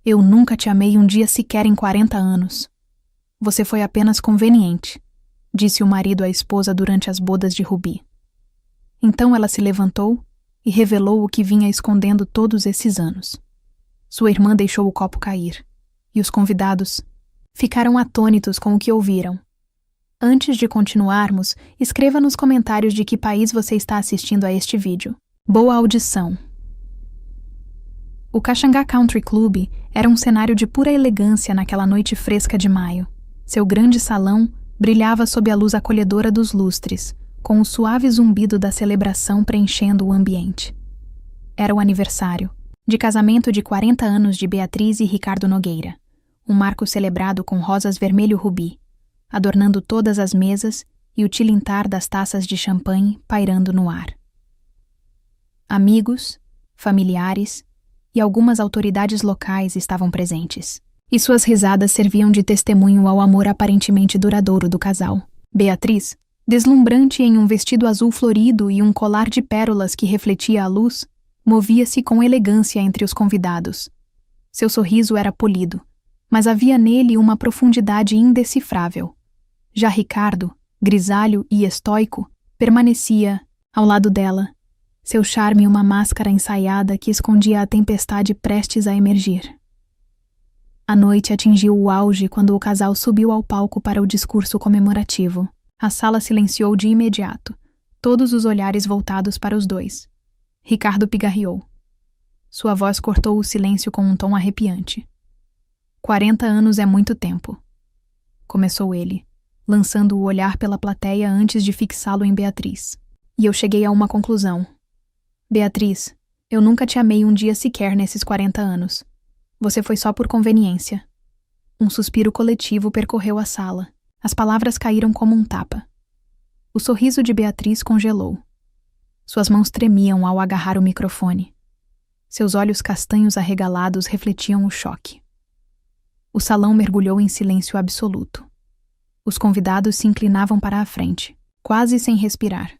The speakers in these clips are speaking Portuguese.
Eu nunca te amei um dia sequer em 40 anos. Você foi apenas conveniente, disse o marido à esposa durante as bodas de Ruby. Então ela se levantou e revelou o que vinha escondendo todos esses anos. Sua irmã deixou o copo cair, e os convidados ficaram atônitos com o que ouviram. Antes de continuarmos, escreva nos comentários de que país você está assistindo a este vídeo. Boa audição! O Caxangá Country Club era um cenário de pura elegância naquela noite fresca de maio. Seu grande salão brilhava sob a luz acolhedora dos lustres, com o suave zumbido da celebração preenchendo o ambiente. Era o aniversário de casamento de 40 anos de Beatriz e Ricardo Nogueira, um marco celebrado com rosas vermelho rubi, adornando todas as mesas e o tilintar das taças de champanhe pairando no ar. Amigos, familiares e algumas autoridades locais estavam presentes, e suas risadas serviam de testemunho ao amor aparentemente duradouro do casal. Beatriz, deslumbrante em um vestido azul florido e um colar de pérolas que refletia a luz, movia-se com elegância entre os convidados. Seu sorriso era polido, mas havia nele uma profundidade indecifrável. Já Ricardo, grisalho e estoico, permanecia ao lado dela, seu charme uma máscara ensaiada que escondia a tempestade prestes a emergir. A noite atingiu o auge quando o casal subiu ao palco para o discurso comemorativo. A sala silenciou de imediato, todos os olhares voltados para os dois. Ricardo pigarreou. Sua voz cortou o silêncio com um tom arrepiante. 40 anos é muito tempo, começou ele, lançando o olhar pela plateia antes de fixá-lo em Beatriz. E eu cheguei a uma conclusão. Beatriz, eu nunca te amei um dia sequer nesses 40 anos. Você foi só por conveniência. Um suspiro coletivo percorreu a sala. As palavras caíram como um tapa. O sorriso de Beatriz congelou. Suas mãos tremiam ao agarrar o microfone. Seus olhos castanhos arregalados refletiam o choque. O salão mergulhou em silêncio absoluto. Os convidados se inclinavam para a frente, quase sem respirar.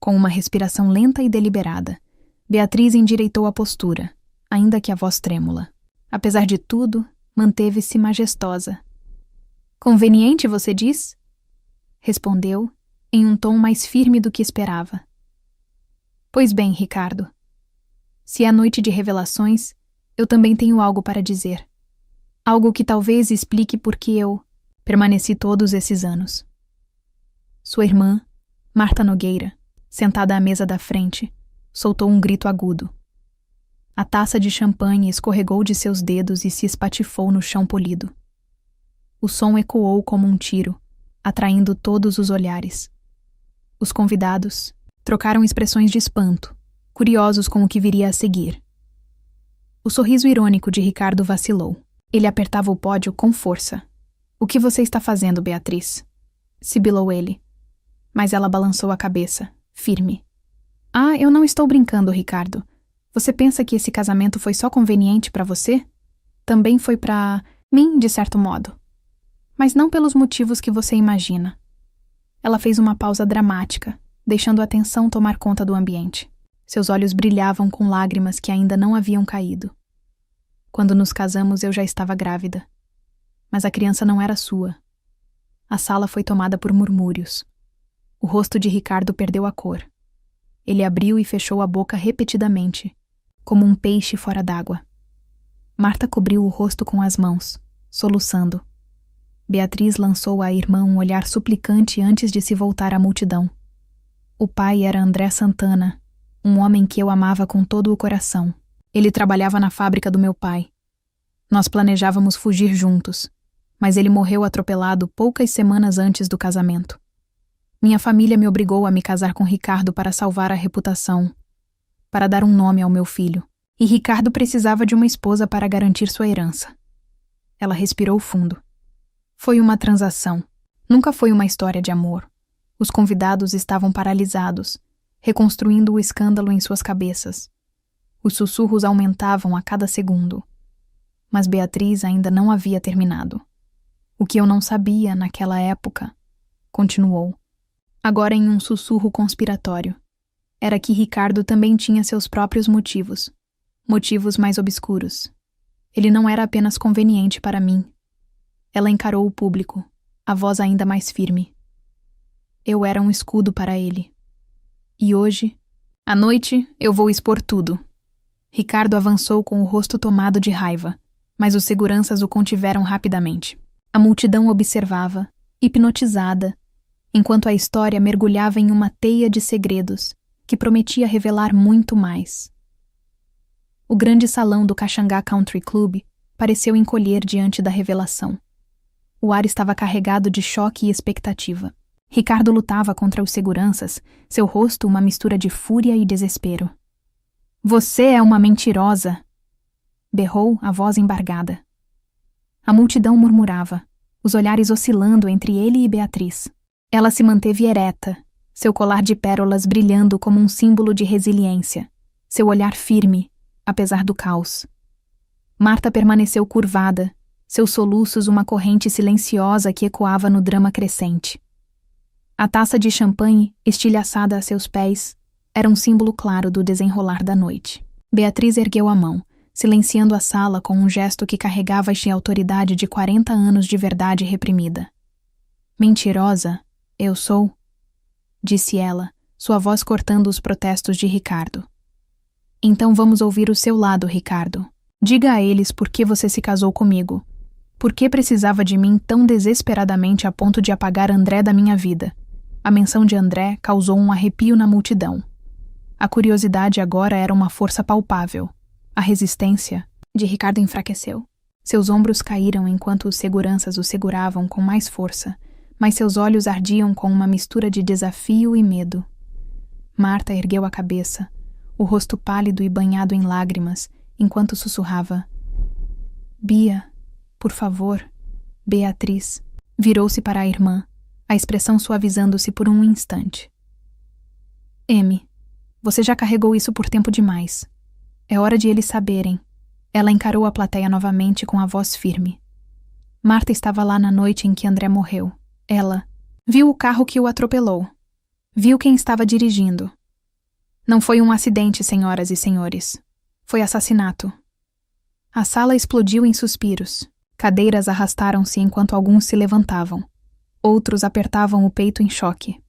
Com uma respiração lenta e deliberada, Beatriz endireitou a postura, ainda que a voz trêmula. Apesar de tudo, manteve-se majestosa. Conveniente, você diz? Respondeu, em um tom mais firme do que esperava. Pois bem, Ricardo. Se é noite de revelações, eu também tenho algo para dizer. Algo que talvez explique por que eu permaneci todos esses anos. Sua irmã, Marta Nogueira, sentada à mesa da frente, soltou um grito agudo. A taça de champanhe escorregou de seus dedos e se espatifou no chão polido. O som ecoou como um tiro, atraindo todos os olhares. Os convidados trocaram expressões de espanto, curiosos com o que viria a seguir. O sorriso irônico de Ricardo vacilou. Ele apertava o pódio com força. O que você está fazendo, Beatriz? Sibilou ele. Mas ela balançou a cabeça, firme. Ah, eu não estou brincando, Ricardo. Você pensa que esse casamento foi só conveniente para você? Também foi para mim, de certo modo. Mas não pelos motivos que você imagina. Ela fez uma pausa dramática, deixando a tensão tomar conta do ambiente. Seus olhos brilhavam com lágrimas que ainda não haviam caído. Quando nos casamos, eu já estava grávida. Mas a criança não era sua. A sala foi tomada por murmúrios. O rosto de Ricardo perdeu a cor. Ele abriu e fechou a boca repetidamente, como um peixe fora d'água. Marta cobriu o rosto com as mãos, soluçando. Beatriz lançou à irmã um olhar suplicante antes de se voltar à multidão. O pai era André Santana, um homem que eu amava com todo o coração. Ele trabalhava na fábrica do meu pai. Nós planejávamos fugir juntos, mas ele morreu atropelado poucas semanas antes do casamento. Minha família me obrigou a me casar com Ricardo para salvar a reputação, para dar um nome ao meu filho. E Ricardo precisava de uma esposa para garantir sua herança. Ela respirou fundo. Foi uma transação. Nunca foi uma história de amor. Os convidados estavam paralisados, reconstruindo o escândalo em suas cabeças. Os sussurros aumentavam a cada segundo. Mas Beatriz ainda não havia terminado. O que eu não sabia naquela época, continuou, agora em um sussurro conspiratório, era que Ricardo também tinha seus próprios motivos mais obscuros. Ele não era apenas conveniente para mim. Ela encarou o público, a voz ainda mais firme. Eu era um escudo para ele. E hoje, à noite, eu vou expor tudo. Ricardo avançou com o rosto tomado de raiva, mas os seguranças o contiveram rapidamente. A multidão observava, hipnotizada, enquanto a história mergulhava em uma teia de segredos que prometia revelar muito mais. O grande salão do Caxangá Country Club pareceu encolher diante da revelação. O ar estava carregado de choque e expectativa. Ricardo lutava contra os seguranças, seu rosto uma mistura de fúria e desespero. "Você é uma mentirosa!" berrou a voz embargada. A multidão murmurava, os olhares oscilando entre ele e Beatriz. Ela se manteve ereta, seu colar de pérolas brilhando como um símbolo de resiliência, seu olhar firme, apesar do caos. Marta permaneceu curvada, seus soluços uma corrente silenciosa que ecoava no drama crescente. A taça de champanhe, estilhaçada a seus pés, era um símbolo claro do desenrolar da noite. Beatriz ergueu a mão, silenciando a sala com um gesto que carregava a autoridade de 40 anos de verdade reprimida. "Mentirosa, eu sou", disse ela, sua voz cortando os protestos de Ricardo. "Então vamos ouvir o seu lado, Ricardo. Diga a eles por que você se casou comigo. Por que precisava de mim tão desesperadamente a ponto de apagar André da minha vida?" A menção de André causou um arrepio na multidão. A curiosidade agora era uma força palpável. A resistência de Ricardo enfraqueceu. Seus ombros caíram enquanto os seguranças o seguravam com mais força, mas seus olhos ardiam com uma mistura de desafio e medo. Marta ergueu a cabeça, o rosto pálido e banhado em lágrimas, enquanto sussurrava: "Bia, por favor, Beatriz." Virou-se para a irmã, a expressão suavizando-se por um instante. "M, você já carregou isso por tempo demais. É hora de eles saberem." Ela encarou a plateia novamente com a voz firme. Marta estava lá na noite em que André morreu. Ela viu o carro que o atropelou. Viu quem estava dirigindo. Não foi um acidente, senhoras e senhores. Foi assassinato. A sala explodiu em suspiros. Cadeiras arrastaram-se enquanto alguns se levantavam. Outros apertavam o peito em choque.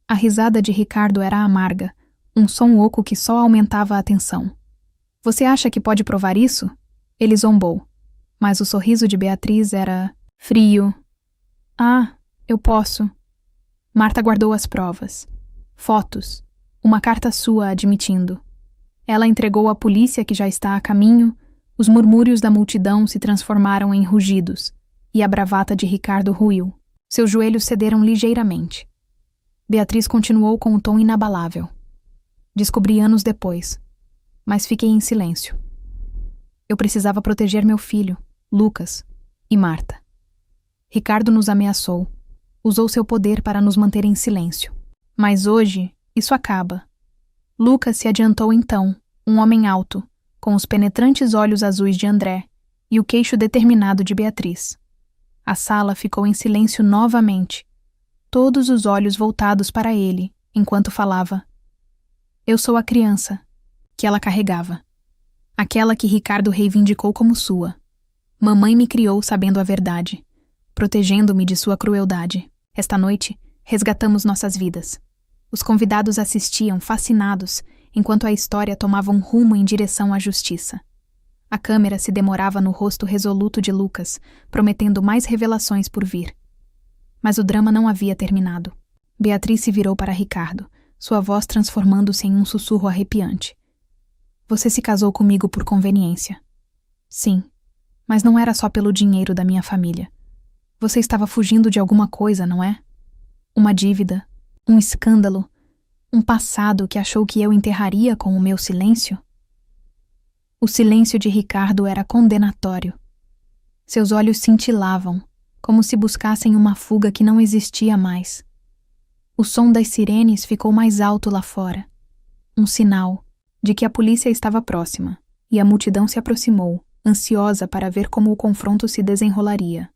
A risada de Ricardo era amarga, um som oco que só aumentava a tensão. "Você acha que pode provar isso?" Ele zombou. Mas o sorriso de Beatriz era frio. "Ah, eu posso." Marta guardou as provas. Fotos. Uma carta sua admitindo. Ela entregou à polícia que já está a caminho. Os murmúrios da multidão se transformaram em rugidos, e a bravata de Ricardo ruiu. Seus joelhos cederam ligeiramente. Beatriz continuou com o tom inabalável. "Descobri anos depois, mas fiquei em silêncio. Eu precisava proteger meu filho, Lucas, e Marta. Ricardo nos ameaçou, usou seu poder para nos manter em silêncio. Mas hoje, isso acaba. Lucas se adiantou então, um homem alto, com os penetrantes olhos azuis de André e o queixo determinado de Beatriz. A sala ficou em silêncio novamente, todos os olhos voltados para ele, enquanto falava. Eu sou a criança que ela carregava. Aquela que Ricardo reivindicou como sua. Mamãe me criou sabendo a verdade, protegendo-me de sua crueldade. Esta noite, resgatamos nossas vidas. Os convidados assistiam, fascinados, enquanto a história tomava um rumo em direção à justiça. A câmera se demorava no rosto resoluto de Lucas, prometendo mais revelações por vir. Mas o drama não havia terminado. Beatriz se virou para Ricardo, sua voz transformando-se em um sussurro arrepiante. Você se casou comigo por conveniência. Sim, mas não era só pelo dinheiro da minha família. Você estava fugindo de alguma coisa, não é? Uma dívida, um escândalo, um passado que achou que eu enterraria com o meu silêncio? O silêncio de Ricardo era condenatório. Seus olhos cintilavam, como se buscassem uma fuga que não existia mais. O som das sirenes ficou mais alto lá fora. Um sinal de que a polícia estava próxima, e a multidão se aproximou, ansiosa para ver como o confronto se desenrolaria.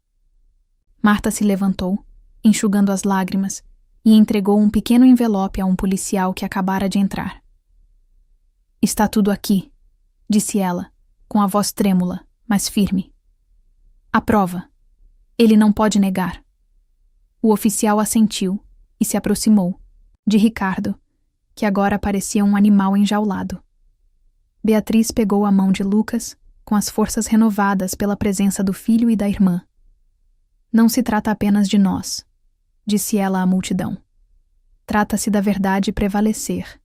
Marta se levantou, enxugando as lágrimas, e entregou um pequeno envelope a um policial que acabara de entrar. Está tudo aqui, disse ela, com a voz trêmula, mas firme. A prova. Ele não pode negar. O oficial assentiu e se aproximou, de Ricardo, que agora parecia um animal enjaulado. Beatriz pegou a mão de Lucas, com as forças renovadas pela presença do filho e da irmã. Não se trata apenas de nós, disse ela à multidão. Trata-se da verdade prevalecer.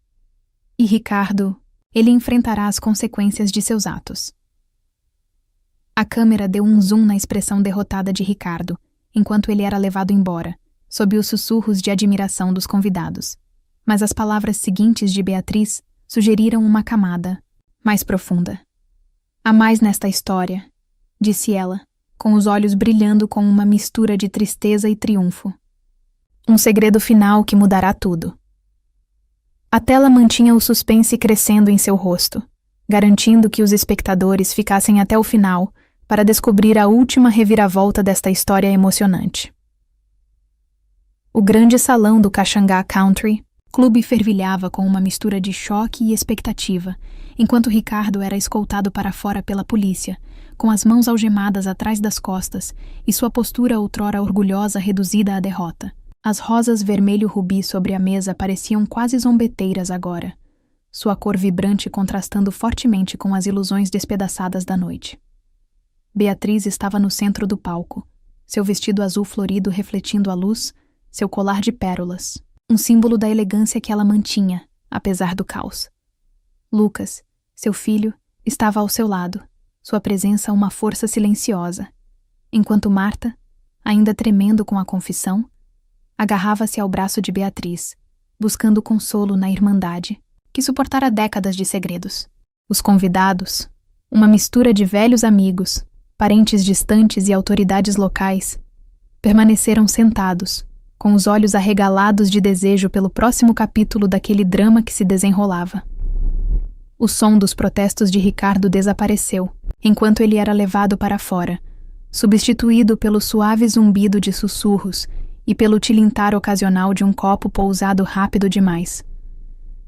E Ricardo, ele enfrentará as consequências de seus atos. A câmera deu um zoom na expressão derrotada de Ricardo, enquanto ele era levado embora, sob os sussurros de admiração dos convidados. Mas as palavras seguintes de Beatriz sugeriram uma camada mais profunda. Há mais nesta história, disse ela, com os olhos brilhando com uma mistura de tristeza e triunfo. Um segredo final que mudará tudo. A tela mantinha o suspense crescendo em seu rosto, garantindo que os espectadores ficassem até o final para descobrir a última reviravolta desta história emocionante. O grande salão do Caxangá Country Clube fervilhava com uma mistura de choque e expectativa, enquanto Ricardo era escoltado para fora pela polícia, com as mãos algemadas atrás das costas e sua postura outrora orgulhosa reduzida à derrota. As rosas vermelho-rubi sobre a mesa pareciam quase zombeteiras agora, sua cor vibrante contrastando fortemente com as ilusões despedaçadas da noite. Beatriz estava no centro do palco, seu vestido azul florido refletindo a luz, seu colar de pérolas, um símbolo da elegância que ela mantinha, apesar do caos. Lucas, seu filho, estava ao seu lado, sua presença uma força silenciosa, enquanto Marta, ainda tremendo com a confissão, agarrava-se ao braço de Beatriz, buscando consolo na irmandade, que suportara décadas de segredos. Os convidados, uma mistura de velhos amigos, parentes distantes e autoridades locais, permaneceram sentados, com os olhos arregalados de desejo pelo próximo capítulo daquele drama que se desenrolava. O som dos protestos de Ricardo desapareceu, enquanto ele era levado para fora, substituído pelo suave zumbido de sussurros e pelo tilintar ocasional de um copo pousado rápido demais.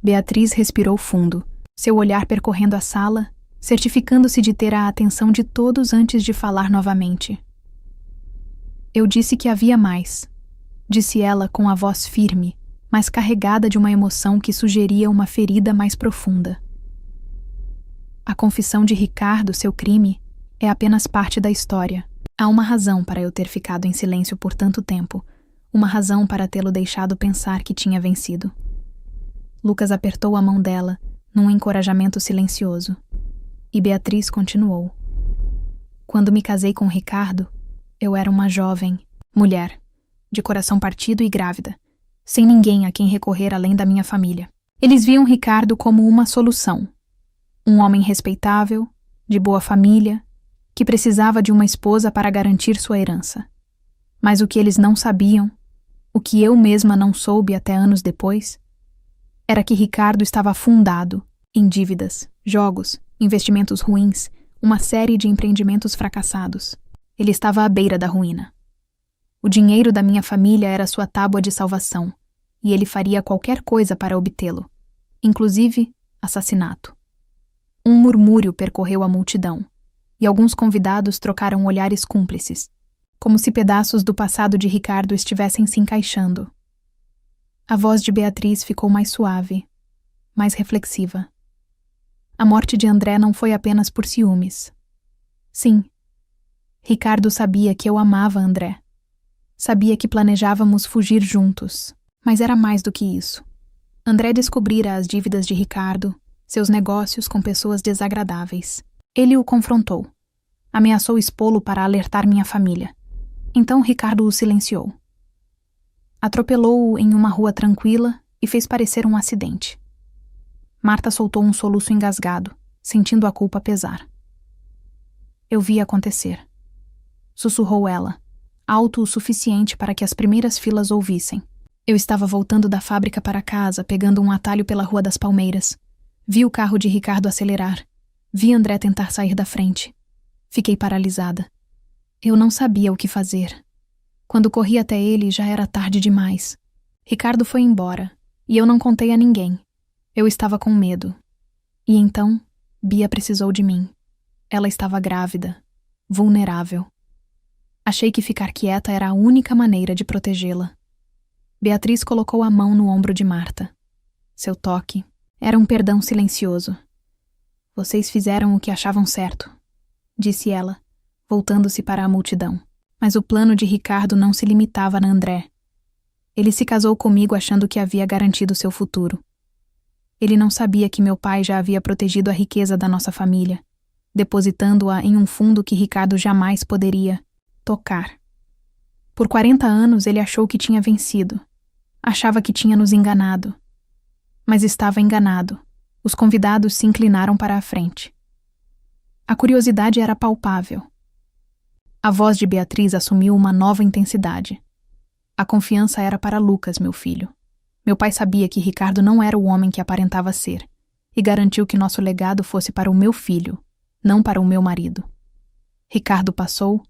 Beatriz respirou fundo, seu olhar percorrendo a sala, certificando-se de ter a atenção de todos antes de falar novamente. Eu disse que havia mais, disse ela com a voz firme, mas carregada de uma emoção que sugeria uma ferida mais profunda. A confissão de Ricardo, seu crime, é apenas parte da história. Há uma razão para eu ter ficado em silêncio por tanto tempo, uma razão para tê-lo deixado pensar que tinha vencido. Lucas apertou a mão dela, num encorajamento silencioso. E Beatriz continuou. Quando me casei com Ricardo, eu era uma jovem mulher, de coração partido e grávida, sem ninguém a quem recorrer além da minha família. Eles viam Ricardo como uma solução. Um homem respeitável, de boa família, que precisava de uma esposa para garantir sua herança. Mas o que eles não sabiam, o que eu mesma não soube até anos depois, era que Ricardo estava afundado em dívidas, jogos, investimentos ruins, uma série de empreendimentos fracassados. Ele estava à beira da ruína. O dinheiro da minha família era sua tábua de salvação, e ele faria qualquer coisa para obtê-lo, inclusive assassinato. Um murmúrio percorreu a multidão, e alguns convidados trocaram olhares cúmplices, como se pedaços do passado de Ricardo estivessem se encaixando. A voz de Beatriz ficou mais suave, mais reflexiva. A morte de André não foi apenas por ciúmes. Sim, Ricardo sabia que eu amava André. Sabia que planejávamos fugir juntos, mas era mais do que isso. André descobrira as dívidas de Ricardo, seus negócios com pessoas desagradáveis. Ele o confrontou. Ameaçou expô-lo para alertar minha família. Então Ricardo o silenciou. Atropelou-o em uma rua tranquila e fez parecer um acidente. Marta soltou um soluço engasgado, sentindo a culpa pesar. Eu vi acontecer. Sussurrou ela, alto o suficiente para que as primeiras filas ouvissem. Eu estava voltando da fábrica para casa, pegando um atalho pela Rua das Palmeiras. Vi o carro de Ricardo acelerar. Vi André tentar sair da frente. Fiquei paralisada. Eu não sabia o que fazer. Quando corri até ele, já era tarde demais. Ricardo foi embora, e eu não contei a ninguém. Eu estava com medo. E então, Bia precisou de mim. Ela estava grávida. vulnerável. Achei que ficar quieta era a única maneira de protegê-la. Beatriz colocou a mão no ombro de Marta. Seu toque era um perdão silencioso. Vocês fizeram o que achavam certo, disse ela, voltando-se para a multidão. Mas o plano de Ricardo não se limitava a André. Ele se casou comigo achando que havia garantido seu futuro. Ele não sabia que meu pai já havia protegido a riqueza da nossa família, depositando-a em um fundo que Ricardo jamais poderia tocar. Por 40 anos ele achou que tinha vencido. Achava que tinha nos enganado. Mas estava enganado. Os convidados se inclinaram para a frente. A curiosidade era palpável. A voz de Beatriz assumiu uma nova intensidade. A confiança era para Lucas, meu filho. Meu pai sabia que Ricardo não era o homem que aparentava ser, e garantiu que nosso legado fosse para o meu filho, não para o meu marido. Ricardo passou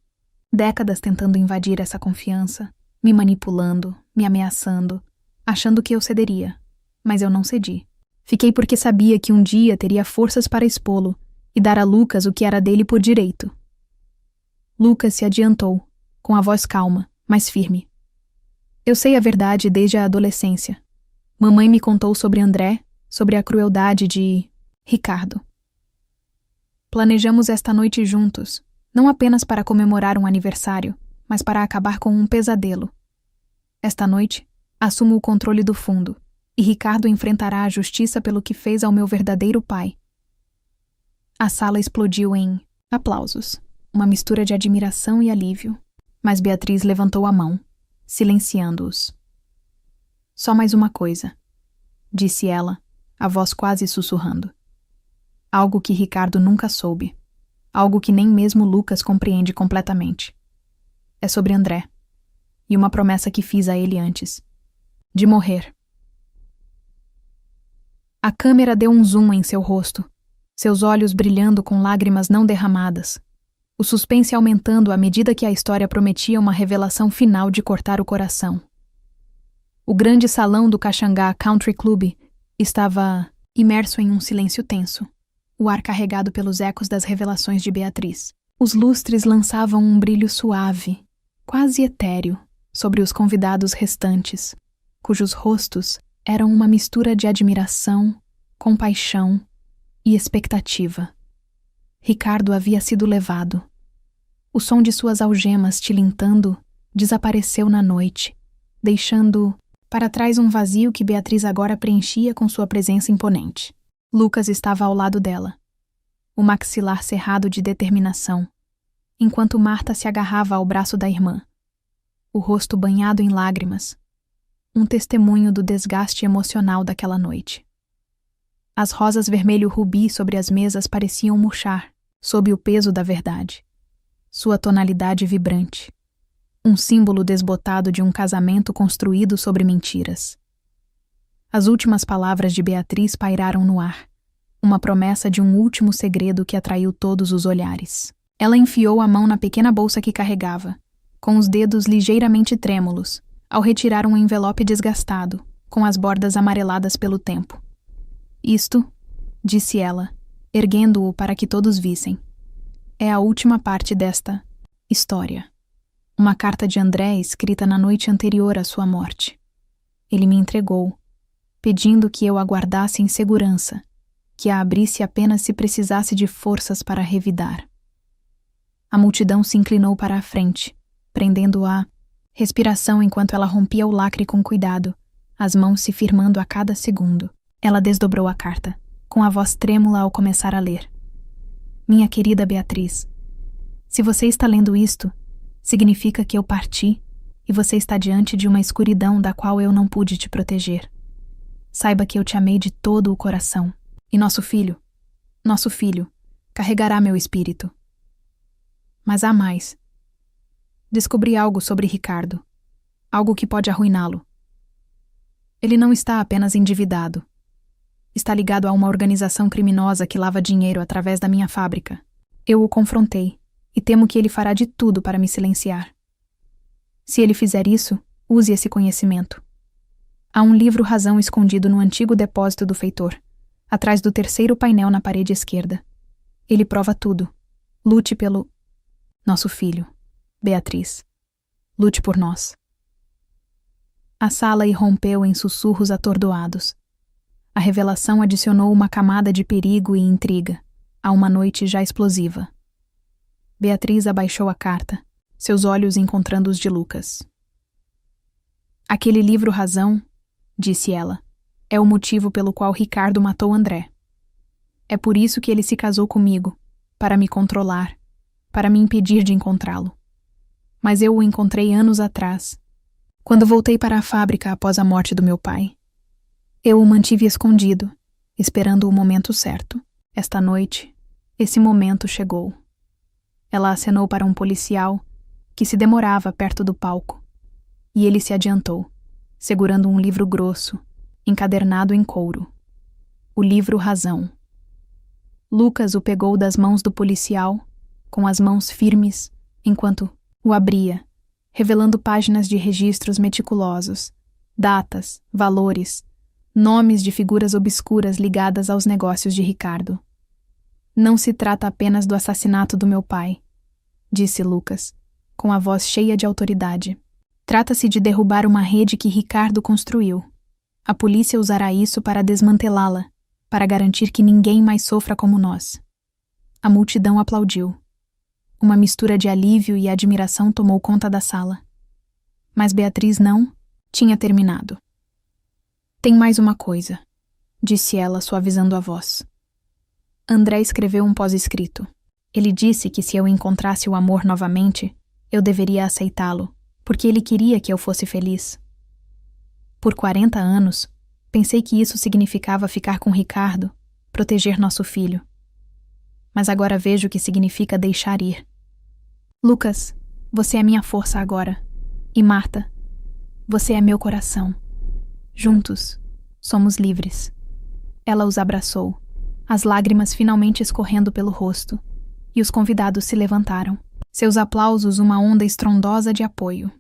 décadas tentando invadir essa confiança, me manipulando, me ameaçando, achando que eu cederia, mas eu não cedi. Fiquei porque sabia que um dia teria forças para expô-lo e dar a Lucas o que era dele por direito. Lucas se adiantou, com a voz calma, mas firme. Eu sei a verdade desde a adolescência. Mamãe me contou sobre André, sobre a crueldade de Ricardo. Planejamos esta noite juntos, não apenas para comemorar um aniversário, mas para acabar com um pesadelo. Esta noite, assumo o controle do fundo, e Ricardo enfrentará a justiça pelo que fez ao meu verdadeiro pai. A sala explodiu em aplausos, uma mistura de admiração e alívio, mas Beatriz levantou a mão, silenciando-os. Só mais uma coisa, disse ela, a voz quase sussurrando. Algo que Ricardo nunca soube. Algo que nem mesmo Lucas compreende completamente. É sobre André. E uma promessa que fiz a ele antes. De morrer. A câmera deu um zoom em seu rosto, seus olhos brilhando com lágrimas não derramadas. O suspense aumentando à medida que a história prometia uma revelação final de cortar o coração. O grande salão do Caxangá Country Club estava imerso em um silêncio tenso, o ar carregado pelos ecos das revelações de Beatriz. Os lustres lançavam um brilho suave, quase etéreo, sobre os convidados restantes, cujos rostos eram uma mistura de admiração, compaixão e expectativa. Ricardo havia sido levado. O som de suas algemas tilintando desapareceu na noite, deixando para trás um vazio que Beatriz agora preenchia com sua presença imponente. Lucas estava ao lado dela, o maxilar cerrado de determinação, enquanto Marta se agarrava ao braço da irmã, o rosto banhado em lágrimas, um testemunho do desgaste emocional daquela noite. As rosas vermelho-rubi sobre as mesas pareciam murchar, sob o peso da verdade. Sua tonalidade vibrante. Um símbolo desbotado de um casamento construído sobre mentiras. As últimas palavras de Beatriz pairaram no ar. Uma promessa de um último segredo que atraiu todos os olhares. Ela enfiou a mão na pequena bolsa que carregava, com os dedos ligeiramente trêmulos, ao retirar um envelope desgastado, com as bordas amareladas pelo tempo. Isto, disse ela, erguendo-o para que todos vissem, é a última parte desta história. Uma carta de André escrita na noite anterior à sua morte. Ele me entregou, pedindo que eu a guardasse em segurança, que a abrisse apenas se precisasse de forças para revidar. A multidão se inclinou para a frente, prendendo a respiração enquanto ela rompia o lacre com cuidado, as mãos se firmando a cada segundo. Ela desdobrou a carta, com a voz trêmula ao começar a ler. Minha querida Beatriz, se você está lendo isto, significa que eu parti e você está diante de uma escuridão da qual eu não pude te proteger. Saiba que eu te amei de todo o coração, e nosso filho, carregará meu espírito. Mas há mais. Descobri algo sobre Ricardo, algo que pode arruiná-lo. Ele não está apenas endividado. Está ligado a uma organização criminosa que lava dinheiro através da minha fábrica. Eu o confrontei, e temo que ele fará de tudo para me silenciar. Se ele fizer isso, use esse conhecimento. Há um livro-razão escondido no antigo depósito do feitor, atrás do terceiro painel na parede esquerda. Ele prova tudo. Lute pelo... Nosso filho. Beatriz. Lute por nós. A sala irrompeu em sussurros atordoados. A revelação adicionou uma camada de perigo e intriga a uma noite já explosiva. Beatriz abaixou a carta, seus olhos encontrando os de Lucas. Aquele livro Razão, disse ela, é o motivo pelo qual Ricardo matou André. É por isso que ele se casou comigo, para me controlar, para me impedir de encontrá-lo. Mas eu o encontrei anos atrás, quando voltei para a fábrica após a morte do meu pai. Eu o mantive escondido, esperando o momento certo. Esta noite, esse momento chegou. Ela acenou para um policial que se demorava perto do palco, e ele se adiantou, segurando um livro grosso, encadernado em couro. O livro Razão. Lucas o pegou das mãos do policial, com as mãos firmes, enquanto o abria, revelando páginas de registros meticulosos, datas, valores, nomes de figuras obscuras ligadas aos negócios de Ricardo. Não se trata apenas do assassinato do meu pai, disse Lucas, com a voz cheia de autoridade. Trata-se de derrubar uma rede que Ricardo construiu. A polícia usará isso para desmantelá-la, para garantir que ninguém mais sofra como nós. A multidão aplaudiu. Uma mistura de alívio e admiração tomou conta da sala. Mas Beatriz não tinha terminado. Tem mais uma coisa, disse ela, suavizando a voz. André escreveu um pós-escrito. Ele disse que se eu encontrasse o amor novamente, eu deveria aceitá-lo, porque ele queria que eu fosse feliz. Por 40 anos, pensei que isso significava ficar com Ricardo, proteger nosso filho. Mas agora vejo que significa deixar ir. Lucas, você é minha força agora. E Marta, você é meu coração. Juntos, somos livres. Ela os abraçou, as lágrimas finalmente escorrendo pelo rosto, e os convidados se levantaram, seus aplausos uma onda estrondosa de apoio.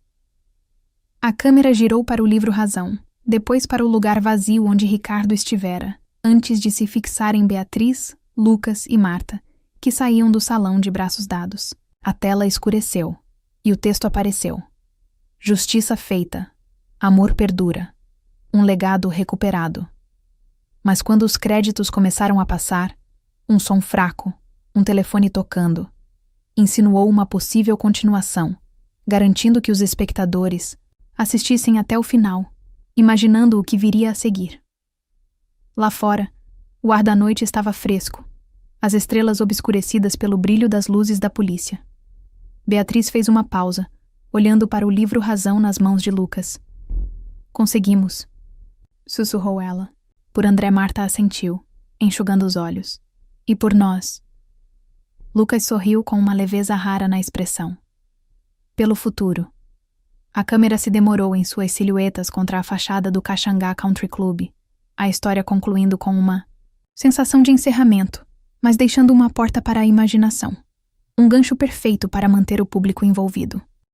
A câmera girou para o livro Razão, depois para o lugar vazio onde Ricardo estivera, antes de se fixar em Beatriz, Lucas e Marta, que saíam do salão de braços dados. A tela escureceu, e o texto apareceu. Justiça feita. Amor perdura. Um legado recuperado. Mas quando os créditos começaram a passar, um som fraco, um telefone tocando, insinuou uma possível continuação, garantindo que os espectadores assistissem até o final, imaginando o que viria a seguir. Lá fora, o ar da noite estava fresco, as estrelas obscurecidas pelo brilho das luzes da polícia. Beatriz fez uma pausa, olhando para o livro Razão nas mãos de Lucas. Conseguimos, sussurrou ela. Por André, Marta assentiu, enxugando os olhos. E por nós. Lucas sorriu com uma leveza rara na expressão. Pelo futuro. A câmera se demorou em suas silhuetas contra a fachada do Caxangá Country Club, a história concluindo com uma sensação de encerramento, mas deixando uma porta para a imaginação. Um gancho perfeito para manter o público envolvido.